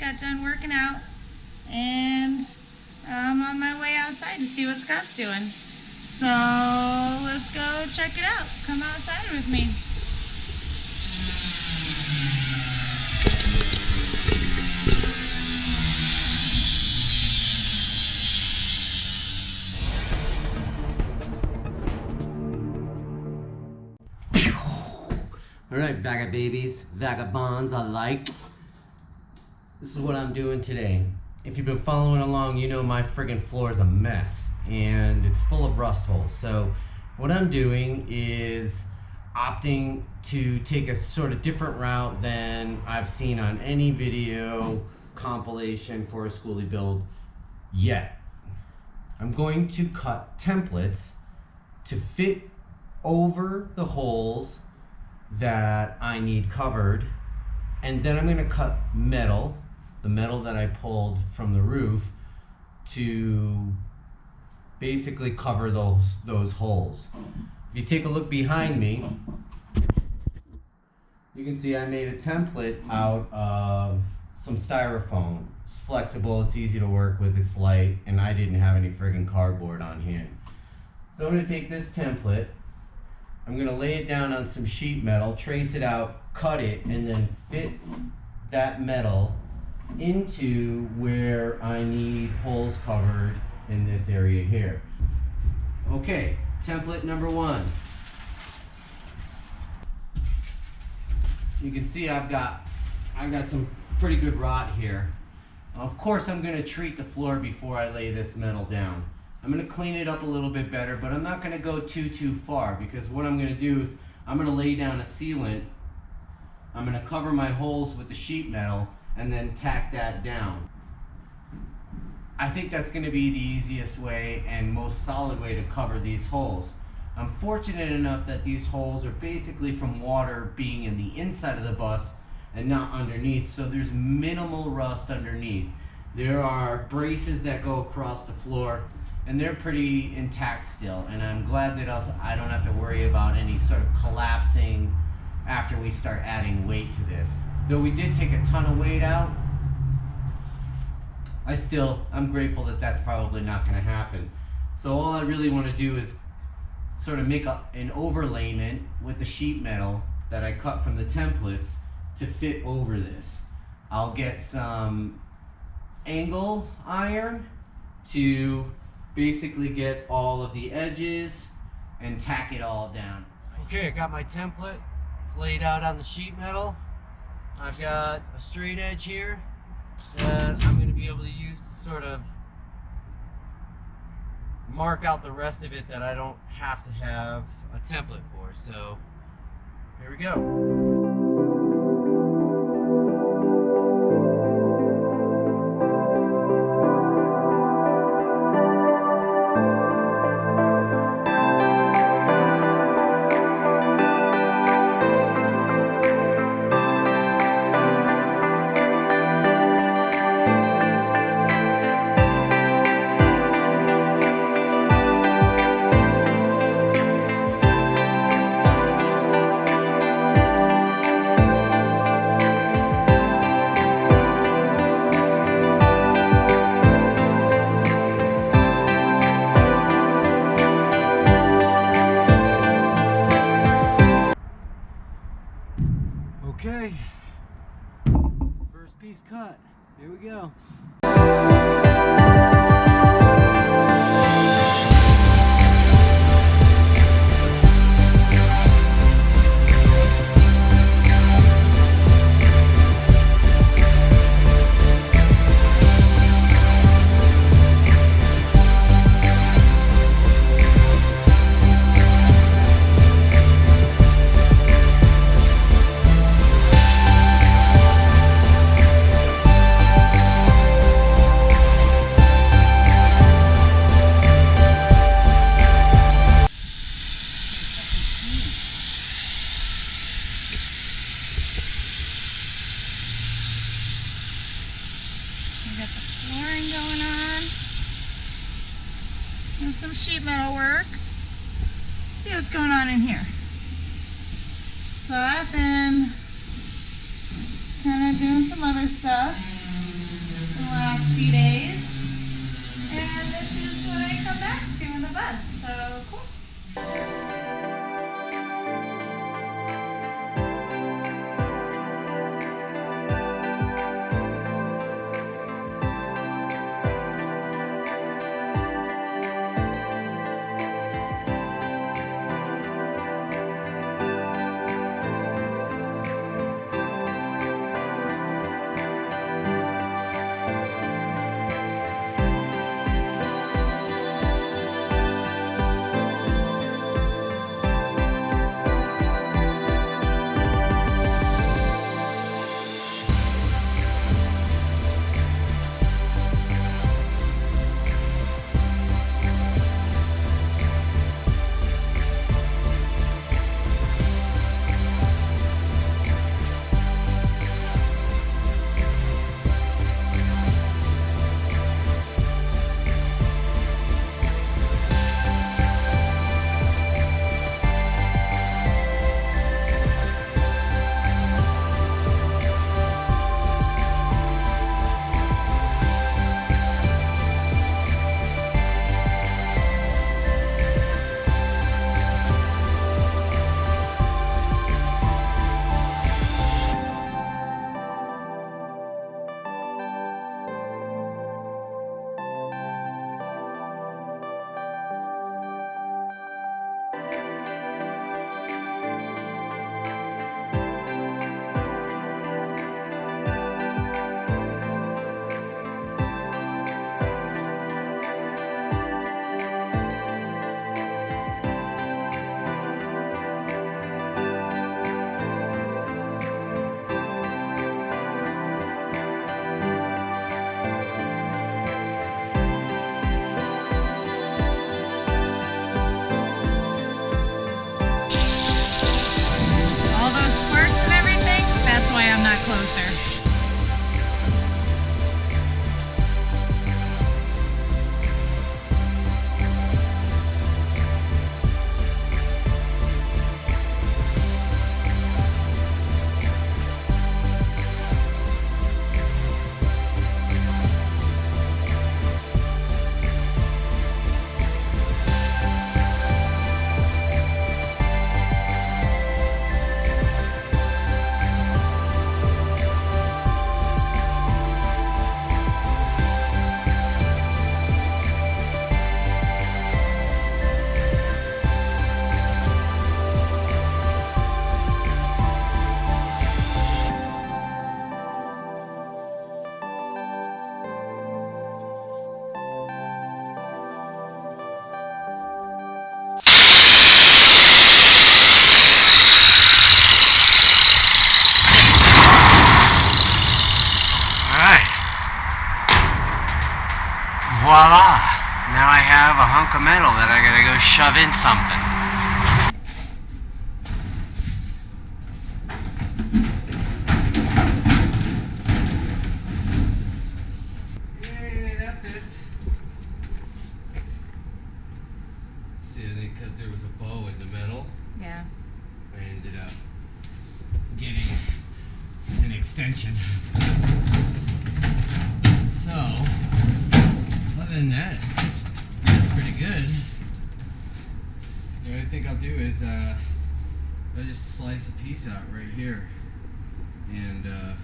got done working out, and I'm on my way outside to see what Scott's doing. So let's go check it out. Come outside with me. Alright, vagababies, vagabonds alike. This is what I'm doing today. If you've been following along, you know my friggin' floor is a mess and it's full of rust holes. So what I'm doing is opting to take a sort of different route than I've seen on any video compilation for a Skoolie build yet. I'm going to cut templates to fit over the holes that I need covered, and then I'm going to cut metal, the metal that I pulled from the roof, to basically cover those holes. If you take a look behind me, you can see I made a template out of some styrofoam. It's flexible, it's easy to work with, it's light, and I didn't have any friggin' cardboard on hand. So I'm going to take this template, I'm going to lay it down on some sheet metal, trace it out, cut it, and then fit that metal into where I need holes covered in this area here. Okay, template number one. You can see I've got some pretty good rot here. Of course I'm going to treat the floor before I lay this metal down. I'm going to clean it up a little bit better, but I'm not going to go too far, because what I'm going to do is I'm going to lay down a sealant. I'm going to cover my holes with the sheet metal and then tack that down. I think that's going to be the easiest way and most solid way to cover these holes. I'm fortunate enough that these holes are basically from water being in the inside of the bus and not underneath, so there's minimal rust underneath. There are braces that go across the floor, and they're pretty intact still, and I'm glad that I don't have to worry about any sort of collapsing after we start adding weight to this. Though we did take a ton of weight out, I'm grateful that that's probably not going to happen. So all I really want to do is sort of make an overlayment with the sheet metal that I cut from the templates to fit over this. I'll get some angle iron to basically get all of the edges and tack it all down. Okay, I got my template. It's laid out on the sheet metal. I've got a straight edge here that I'm going to be able to use to sort of mark out the rest of it that I don't have to have a template for. So here we go. Okay, first piece cut. Here we go. Some sheet metal work. See what's going on in here. So I've been kind of doing some other stuff. Voila! Now I have a hunk of metal that I gotta go shove in something. Yay, that fits. See, I think because there was a bow in the middle, Yeah. I ended up getting an extension. So, other than that, it's pretty good. What I think I'll do is I'll just slice a piece out right here, and I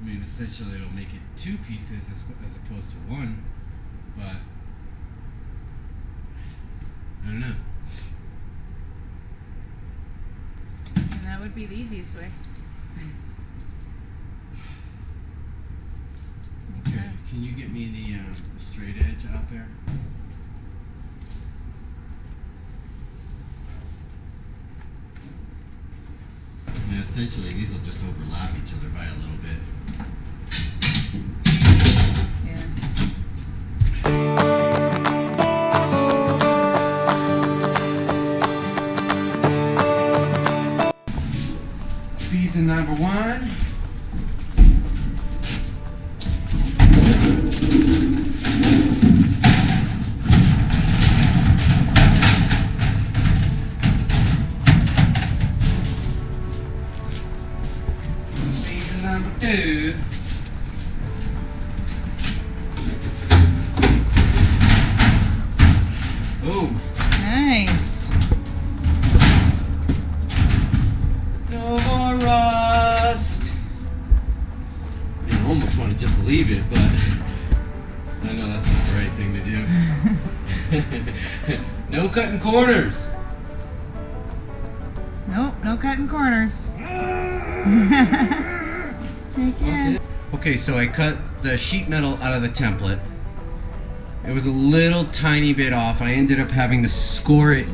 mean, essentially it'll make it two pieces as opposed to one, but I don't know. And that would be the easiest way. Makes Okay, sense. can you get me the straight edge out there? And essentially, these will just overlap each other by a little bit. Yeah. Piece number one. Number two. Boom. Nice. No more rust. I almost want to just leave it, but I know that's not the right thing to do. No cutting corners. Nope, no cutting corners. Okay, so I cut the sheet metal out of the template. It was a little tiny bit off. I ended up having to score it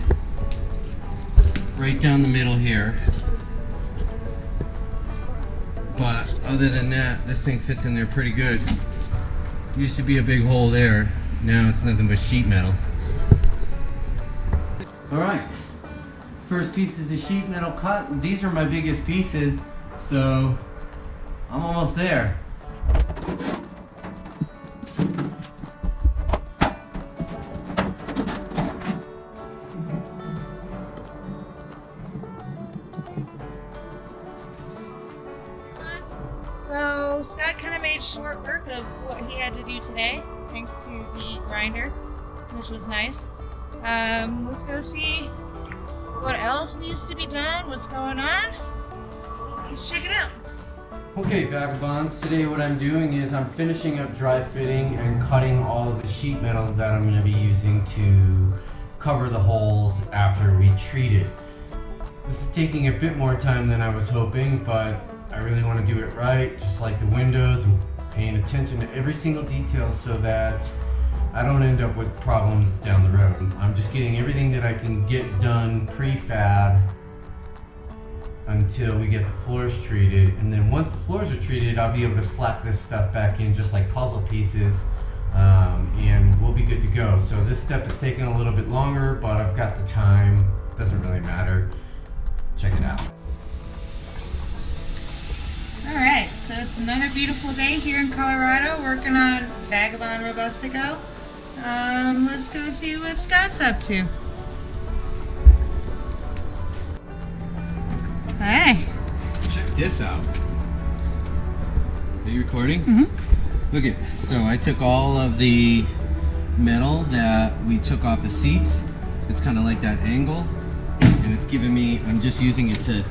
right down the middle here. But other than that, this thing fits in there pretty good. Used to be a big hole there. Now it's nothing but sheet metal. Alright. First piece is the sheet metal cut. These are my biggest pieces, so I'm almost there. So Scott kind of made short work of what he had to do today, thanks to the grinder, which was nice. Let's go see what else needs to be done, what's going on. Let's check it out. Okay, vagabonds, today what I'm doing is I'm finishing up dry fitting and cutting all of the sheet metal that I'm going to be using to cover the holes after we treat it. This is taking a bit more time than I was hoping, but I really want to do it right, just like the windows, and paying attention to every single detail so that I don't end up with problems down the road. I'm just getting everything that I can get done prefab until we get the floors treated, and then once the floors are treated, I'll be able to slap this stuff back in just like puzzle pieces, and we'll be good to go. So this step is taking a little bit longer, but I've got the time. Doesn't really matter. Check it out. Alright, so it's another beautiful day here in Colorado working on Vagabond Robustico. Let's go see what Scott's up to. Hey. Check this out. Are you recording? Mm-hmm. Look at, so I took all of the metal that we took off the seats. It's kind of like that angle, and it's giving me, I'm just using it to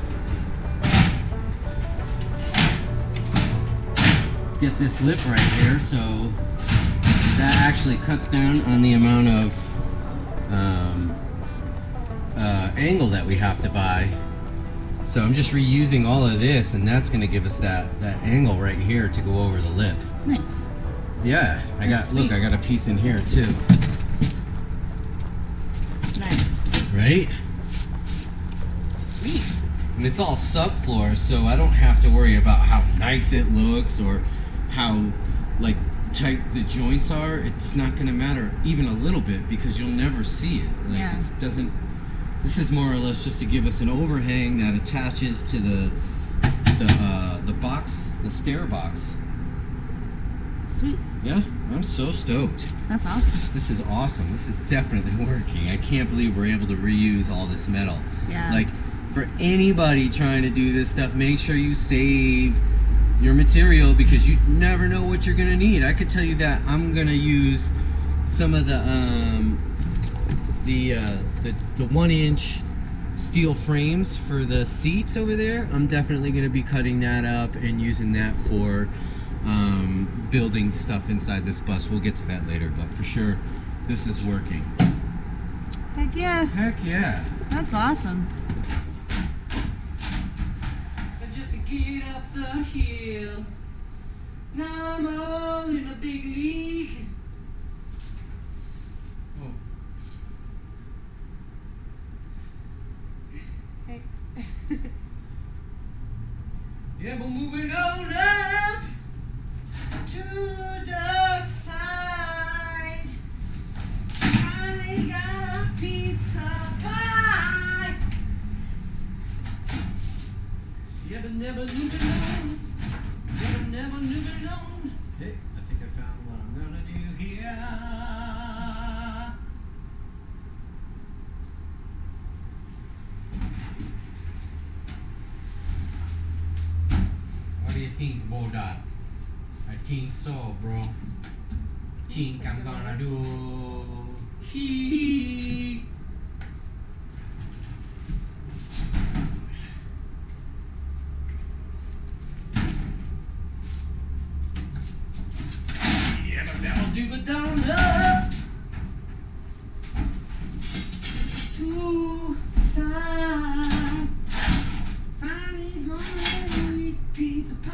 get this lip right here, so that actually cuts down on the amount of angle that we have to buy. So I'm just reusing all of this, and that's going to give us that angle right here to go over the lip. Nice. Yeah, look, I got a piece in here too. Nice. Right? Sweet. And it's all subfloor, so I don't have to worry about how nice it looks or how like tight the joints are, it's not going to matter even a little bit because you'll never see it. Like Yeah. it doesn't. This is more or less just to give us an overhang that attaches to the box, the stair box. Sweet. Yeah, I'm so stoked. That's awesome. This is awesome. This is definitely working. I can't believe we're able to reuse all this metal. Yeah. Like, for anybody trying to do this stuff, make sure you save your material because you never know what you're gonna need. I could tell you that I'm gonna use some of the 1-inch steel frames for the seats over there. I'm definitely gonna be cutting that up and using that for building stuff inside this bus. We'll get to that later, but for sure, this is working. Heck yeah. Heck yeah. That's awesome. Just to get up the hill, now I'm all in a big league. Oh. Hey. Yeah, but moving on up to the side. Finally got a pizza pie. Yeah, but never knew alone. Never knew alone. Hey, I think I found what I'm gonna do here. What do you think about that? I think so, bro. Think I'm gonna do he. Yeah, but that'll do it down up to side. Finally gonna eat pizza pie.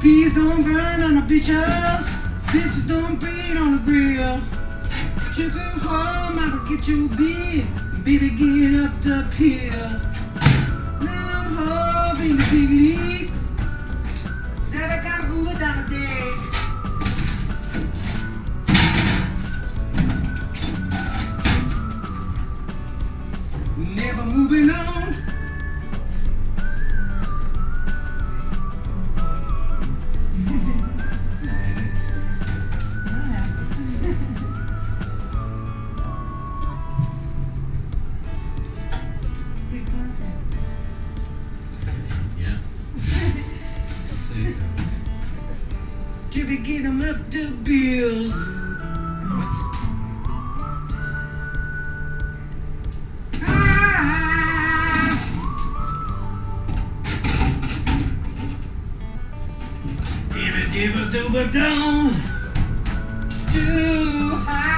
Bees don't burn on the bitches. Bitches don't beat on the grill. Chicken home, I'ma get you big. Baby, get up the pill. Now I'm home in the big leagues. Said I gotta move it down the day. Never moving on. Yeah. I'll say so. To be getting up the bills. What? Down too high.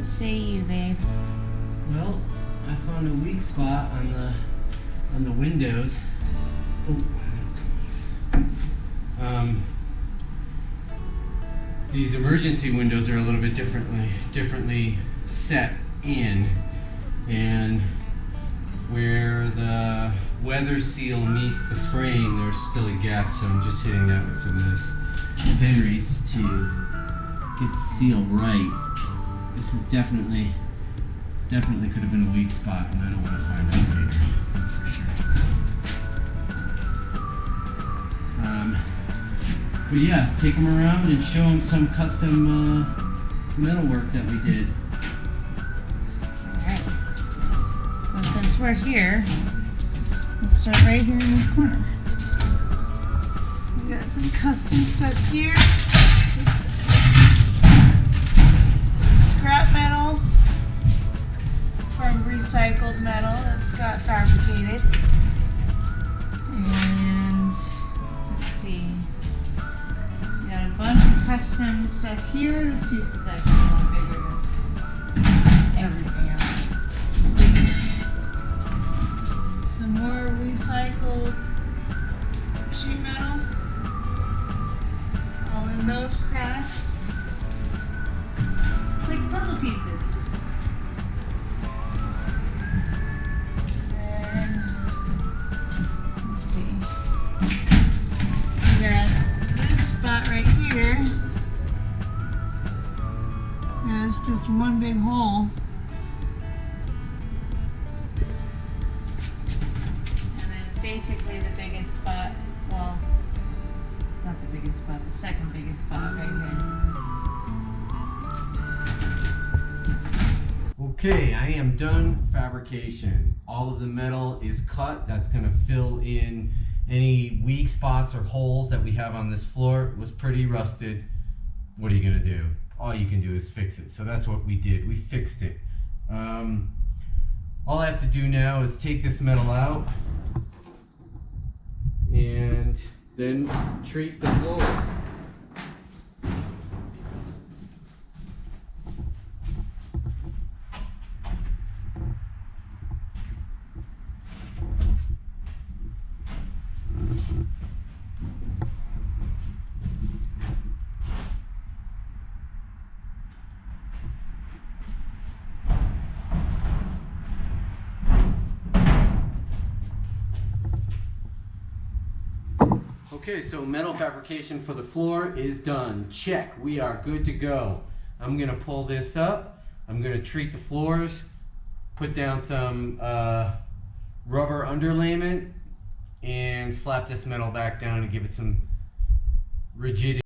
What say you, babe? Well, I found a weak spot on the windows. These emergency windows are a little bit differently set in, and where the weather seal meets the frame, there's still a gap, so I'm just hitting that with some of this berries to get the seal right. This is definitely could have been a weak spot, and I don't want to find out later, that's for sure. But yeah, take them around and show them some custom metal work that we did. Alright. So since we're here, we'll start right here in this corner. We got some custom stuff here. Oops. Scrap metal from recycled metal that's got fabricated. And let's see. We got a bunch of custom stuff here. This piece is actually a lot bigger than everything else. Some more recycled sheet metal. All in those crafts. It's like puzzle pieces. And let's see. We got this spot right here. And it's just one big hole. And then basically the biggest spot, well, not the biggest spot, the second biggest spot right here. Okay, I am done fabrication. All of the metal is cut. That's going to fill in any weak spots or holes that we have on this floor. It was pretty rusted. What are you going to do? All you can do is fix it. So that's what we did. We fixed it. All I have to do now is take this metal out and then treat the floor. Okay, so metal fabrication for the floor is done. Check, we are good to go. I'm gonna pull this up. I'm gonna treat the floors, put down some rubber underlayment, and slap this metal back down and give it some rigidity.